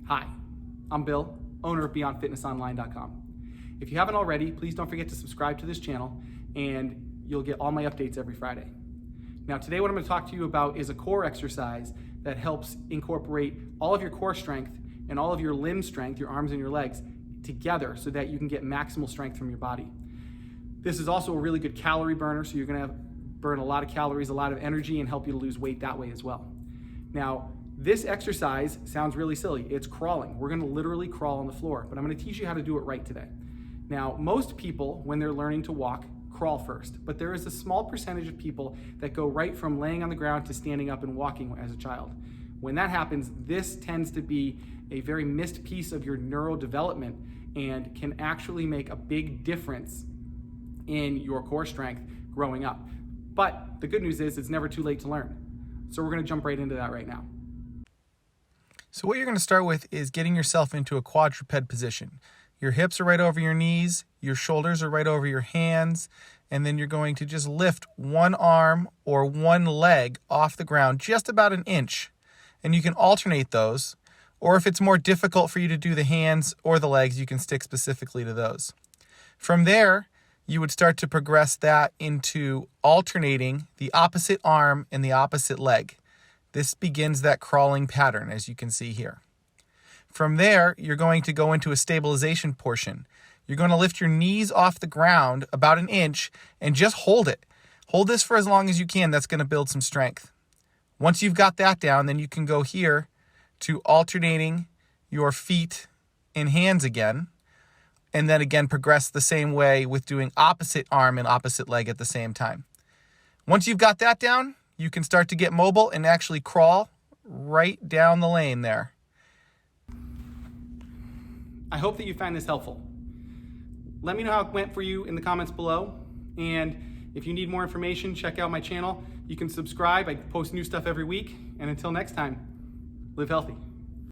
Hi, I'm Bill, owner of BeyondFitnessOnline.com. If you haven't already, please don't forget to subscribe to this channel and you'll get all my updates every Friday. Now today what I'm going to talk to you about is a core exercise that helps incorporate all of your core strength and all of your limb strength, your arms and your legs, together so that you can get maximal strength from your body. This is also a really good calorie burner, so you're going to burn a lot of calories, a lot of energy, and help you to lose weight that way as well. Now, this exercise sounds really silly. It's crawling. We're going to literally crawl on the floor, but I'm going to teach you how to do it right today. Now, most people, when they're learning to walk, crawl first, but there is a small percentage of people that go right from laying on the ground to standing up and walking as a child. When that happens, this tends to be a very missed piece of your neurodevelopment and can actually make a big difference in your core strength growing up. But the good news is it's never too late to learn. So we're going to jump right into that right now. So what you're going to start with is getting yourself into a quadruped position. Your hips are right over your knees, your shoulders are right over your hands, and then you're going to just lift one arm or one leg off the ground just about an inch. And you can alternate those, or if it's more difficult for you to do the hands or the legs, you can stick specifically to those. From there, you would start to progress that into alternating the opposite arm and the opposite leg. This begins that crawling pattern, as you can see here. From there, you're going to go into a stabilization portion. You're going to lift your knees off the ground about an inch and just hold it. Hold this for as long as you can. That's going to build some strength. Once you've got that down, then you can go here to alternating your feet and hands again. And then again, progress the same way with doing opposite arm and opposite leg at the same time. Once you've got that down, you can start to get mobile and actually crawl right down the lane there. I hope that you find this helpful. Let me know how it went for you in the comments below. And if you need more information, check out my channel. You can subscribe. I post new stuff every week. And until next time, live healthy.